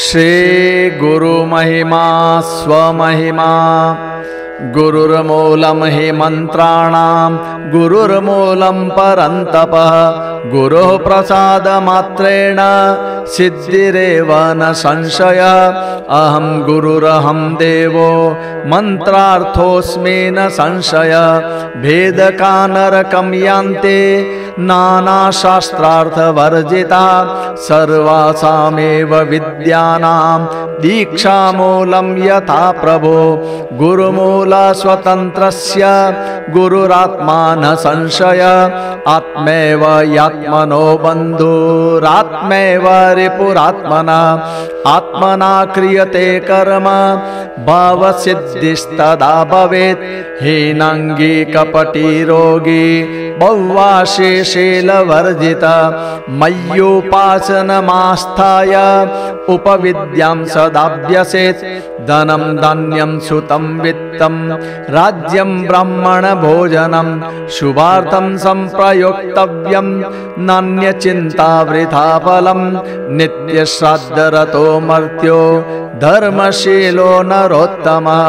श्री गुरुमहिमा स्वमहिमा गुरुर्मूलं हि मंत्राणां गुरुर्मूलं परन्तपः गुरुः प्रसादमात्रेण सिद्धिरेव न संशय अहं गुरुरहं देवो मंत्रार्थोऽस्मि न संशय भेदकानरकं यान्ते नानाशास्त्रार्थवर्जिता सर्वासामेव विद्यानां दीक्षामूलं यथा प्रभो गुरुमूल स्वतन्त्रस्य गुरुरात्मा न संशय आत्मैव यात्मनो बन्धुरात्मैव रिपुरात्मना आत्मना क्रियते कर्म भावसिद्धिस्तदा भवेत् हीनाङ्गी कपटी रोगी बहुवाशीशीलवर्जिता मय्युपासनमास्थाय उपविद्यां सदाभ्यसेत् धनं धान्यं सुतं वित्तं राज्यं ब्राह्मण भोजनं शुभार्थं संप्रयोक्तव्यं नान्यचिन्ता वृथा फलं नित्यश्राद्धरतो मर्त्यो धर्मशीलो नरोत्तमः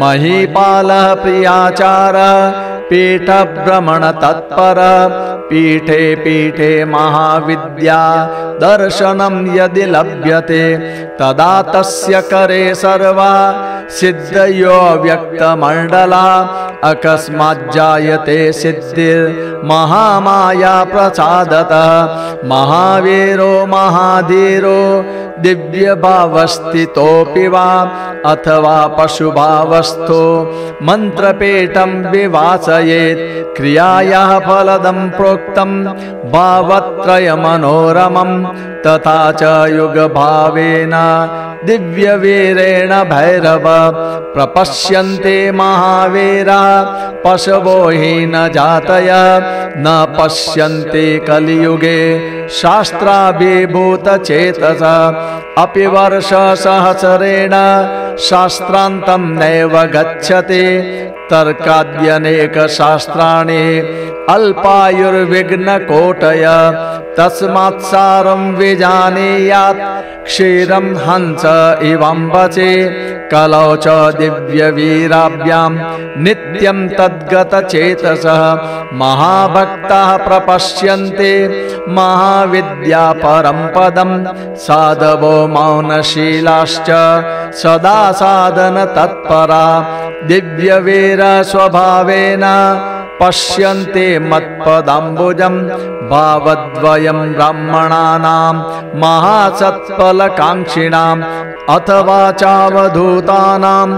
महीपालः प्रियाचारः पीठभ्रमण तत्पर पीठे पीठे महाविद्या दर्शनं यदि लभ्यते तदा तस्य करे सर्वा सिद्धयो व्यक्तमण्डला अकस्मात् जायते सिद्धिर्महामाया प्रसादतः महावीरो महाधीरो दिव्यभावस्थितोऽपि वा अथवा पशुभावस्थो मन्त्रपीठं विवासयेत् क्रियायाः फलदं प्रोक्तं भावत्रयमनोरमं तथा च युगभावेन दिव्यवीरेण भैरव प्रपश्यन्ते महावीरा पशवो हि न जातय न पश्यन्ते कलियुगे शास्त्राभिभूतचेतसा अपि वर्षसहस्रेण शास्त्रान्तं नैव गच्छति तर्काद्यनेकशास्त्राणि अल्पायुर्विघ्नकोटय तस्मात् सारं विजानीयात् क्षीरं हंस इवम्बचे कलौ च दिव्यवीराभ्यां नित्यं तद्गतचेतसः महाभक्ताः प्रपश्यन्ते महाविद्या परं पदं साधवो मौनशीलाश्च सदा साधन तत्परा दिव्यवीर स्वभावेन पश्यन्ते मत्पदाम्बुजं भावद्वयं ब्राह्मणानां महासत्फलकाङ्क्षिणाम् अथवा चावधूतानां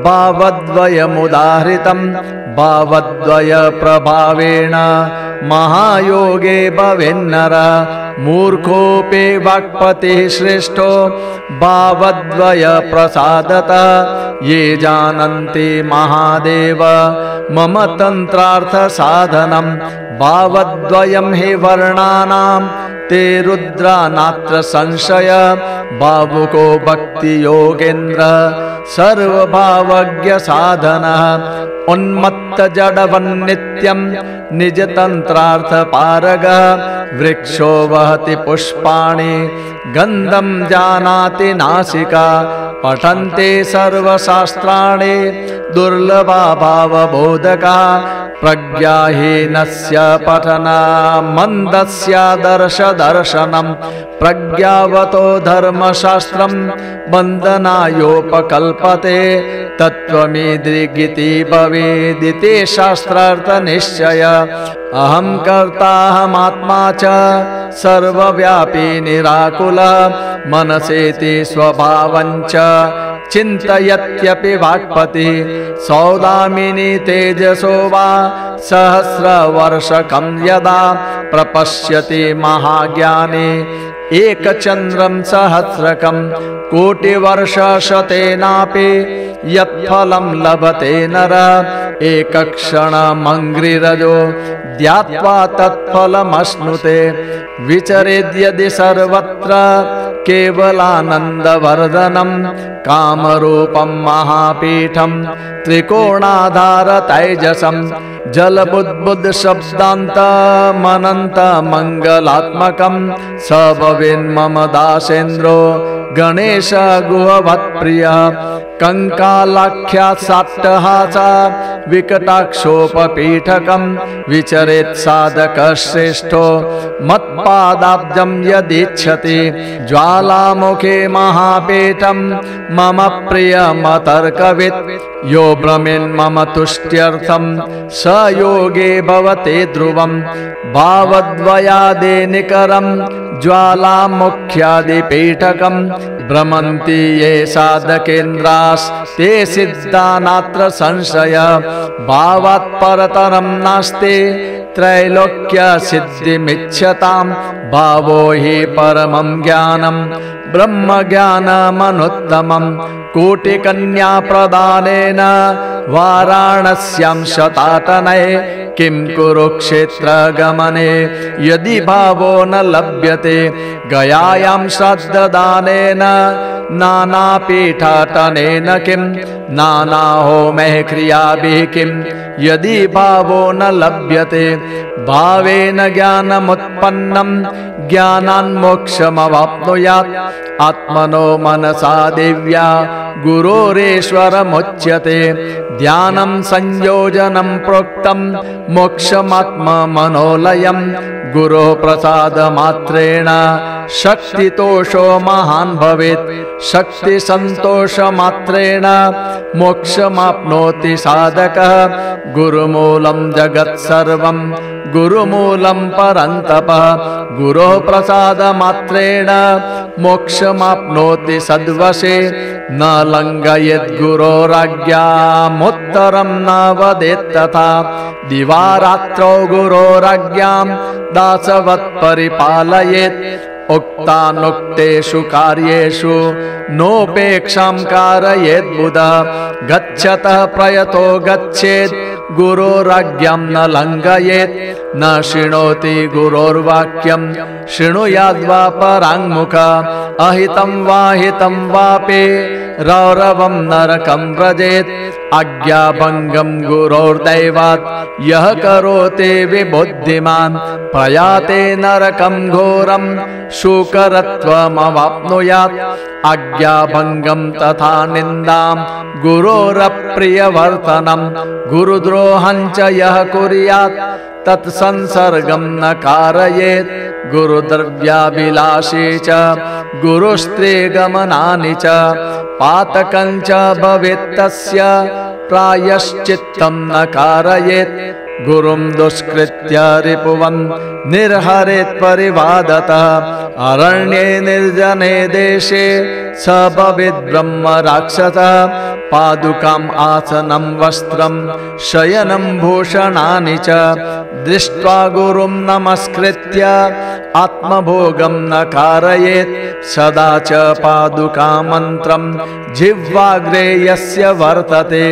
भावद्वयमुदाहृतं भावद्वय प्रभावेण महायोगे भवेन्नर मूर्खोऽपि वाक्पतिः श्रेष्ठो भावद्वय प्रसादतः ये जानन्ति महादेव मम तन्त्रार्थ साधनं भावद्वयं हि वर्णानां ते रुद्रा नात्र संशय भावुको भक्ति योगेन्द्र सर्वभावज्ञ साधनः उन्मत्त जडवन्नित्यं निजतन्त्रार्थ पारगः वृक्षो वहति पुष्पाणि गन्धं जानाति नासिका पठन्ते सर्वशास्त्राणि दुर्लभा भावबोधका प्रज्ञाहीनस्य पठना मन्दस्य दर्शनं प्रज्ञावतो धर्मशास्त्रं बन्धनायोपकल्पते तत्त्वमिदृगिति भवेदिति शास्त्रार्थनिश्चय अहं कर्ताहमात्मा च सर्वव्यापी निराकुलः मनसेति स्वभावञ्च चिन्तयत्यपि वाक्पति सौदामिनी तेजसो वा सहस्रवर्षकं यदा प्रपश्यति महाज्ञानी एकचन्द्रं सहस्रकं कोटिवर्षशतेनापि यत्फलं लभते नर एकक्षणमङ्घ्रिरजो ध्यात्वा तत्फलमश्नुते विचरेद्यदि सर्वत्र केवलानन्दवर्धनं कामरूपं महापीठं त्रिकोणाधारतैजसं जलबुद्बुद् शब्दान्तमनन्तमङ्गलात्मकं स भवेन्मम दासेन्द्रो गणेश गुहवत्प्रियः कंकालाख्यात् साट्टहासा विकटाक्षोपपीठकं विचरेत् साधकश्रेष्ठो मत्पादाब्जं यदिच्छति ज्वालामुखे महापीठं मम प्रियमतर्कवित् यो भ्रमेन् मम तुष्ट्यर्थं स योगे भवते ध्रुवं भावद्वयादेनिकरं ज्वालामुख्यादिपीठकं भ्रमन्ति ये साधकेन्द्रास्ते सिद्धा नात्र संशय भावात् परतरं नास्ति त्रैलोक्य सिद्धिमिच्छतां भावो हि परमं ज्ञानं ब्रह्म ज्ञानमनुत्तमं कोटिकन्या प्रदानेन वाराणस्यां शताटने किं कुरुक्षेत्र गमने यदि भावो न लभ्यते गयायां श्राद्धदानेन नानापीठाटनेन किं नानाहोमैः क्रियाभिः किं यदि भावो न लभ्यते भावेन ज्ञानमुत्पन्नं ज्ञानान्मोक्षमवाप्नुयात् आत्मनो मनसा देव्या गुरोरेश्वरमुच्यते ध्यानं संयोजनं प्रोक्तं मोक्षमात्ममनोलयं गुरो प्रसादमात्रेण शक्तितोषो महान् भवेत् शक्तिसन्तोषमात्रेण मोक्षमाप्नोति साधकः गुरुमूलं जगत्सर्वं गुरुमूलं परन्तपः गुरोः प्रसादमात्रेण मोक्षमाप्नोति सद्वशे न लङ्घयेत् गुरोराज्ञामुत्तरं न वदेत् तथा दिवारात्रौ गुरोराज्ञां दासवत् परिपालयेत् उक्तानुक्तेषु कार्येषु नोपेक्षां कारयेत् बुधः गच्छतः प्रयतो गच्छेत् गुरोराज्ञां न लङ्घयेत् न शृणोति गुरोर्वाक्यं शृणुयाद्वा पराङ्मुखः अहितं वा हितं वापि रौरवं नरकं व्रजेत् आज्ञाभङ्गं गुरोर्दैवात् यः करोति विबुद्धिमान् प्रयाते नरकं घोरं शूकरत्वमवाप्नुयात् आज्ञाभङ्गं तथा निन्दां गुरोरप्रियवर्तनं गुरुद्रोहं च यः कुर्यात् तत्संसर्गं न कारयेत् गुरुद्रव्याभिलाषी च गुरुस्त्रीगमनानि च पातकं च भवेत् तस्य प्रायश्चित्तं न कारयेत् गुरुं दुष्कृत्य रिपुवन् निर्हरेत् परिवादतः अरण्ये निर्जने देशे स भवेत् ब्रह्म राक्षसः पादुकाम् आसनं वस्त्रं शयनं भूषणानि च दृष्ट्वा गुरुं नमस्कृत्य आत्मभोगं न कारयेत् सदा च पादुकामन्त्रं जिह्वाग्रे यस्य वर्तते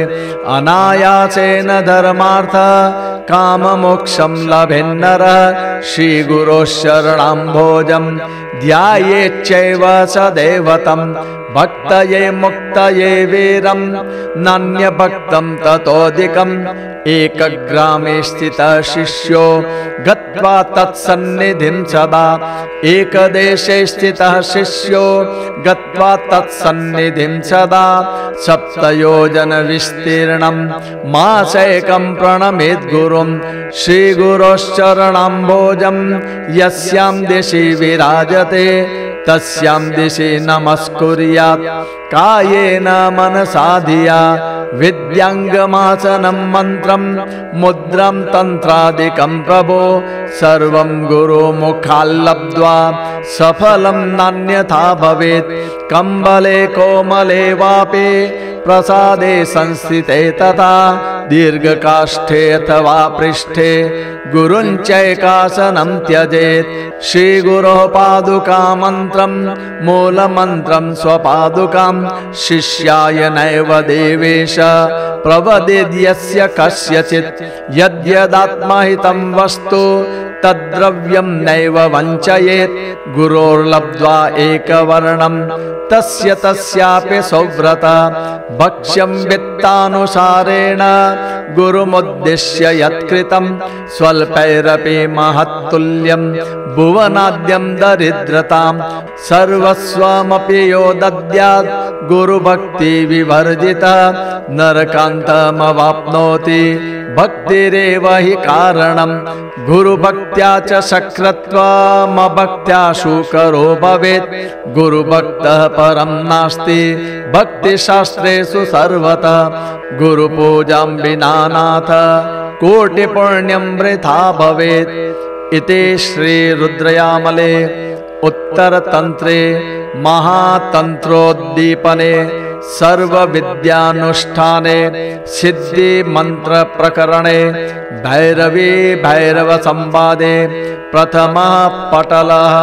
अनायासेन धर्मार्थ काममोक्षं लभेन्नरः श्रीगुरोः शरणाम्भोजं ध्यायेच्चैव सदैवतं भक्तये मुक्तये वीरं नान्यभक्तं ततोऽधिकम् एकग्रामे स्थितः शिष्यो गत्वा तत्सन्निधिं सदा एकदेशे स्थितः शिष्यो गत्वा तत्सन्निधिं सदा सप्तयोजन विस्तीर्णं मासैकं प्रणमेत् गुरुं श्रीगुरोश्चरणाम्भोजं यस्यां दिशि विराजते तस्यां दिशि नमस्कुर्यात् कायेन मनसा धिया विद्याङ्गमासनं मन्त्रं मुद्रां तन्त्रादिकं प्रभो सर्वं गुरुमुखाल्लब्ध्वा सफलं नान्यथा भवेत् कम्बले कोमले वापि प्रसादे संस्थिते तथा दीर्घकाष्ठे अथवा पृष्ठे गुरुञ्चैकासनं त्यजेत् श्रीगुरोः पादुकामन्त्रं मूलमन्त्रं स्वपादुकां शिष्याय नैव देवेश प्रवदेद्यस्य कस्यचित् यद्यदात्महितं वस्तु तद्द्रव्यं नैव वञ्चयेत् गुरोर्लब्ध्वा एकवर्णं तस्य तस्यापि सौव्रत भक्ष्यं वित्तानुसारेण गुरुमुद्दिश्य यत्कृतं स्वल्पैरपि महत्तुल्यं भुवनाद्यं दरिद्रतां सर्वस्वमपि यो दद्यात् गुरुभक्ति विवर्जितः नरकान्तमवाप्नोति भक्तिरेव हि कारणं गुरुभक्त्या च शक्रत्वमभक्त्या शूकरो भवेत् गुरुभक्तः परं नास्ति भक्तिशास्त्रेषु सर्वतः गुरुपूजां विना नाथ कोटिपुण्यं वृथा भवेत् इति श्रीरुद्रयामले उत्तरतन्त्रे महातन्त्रोद्दीपने सर्वविद्यानुष्ठाने सिद्धिमन्त्रप्रकरणे भैरवी भैरवसंवादे प्रथमः पटलः।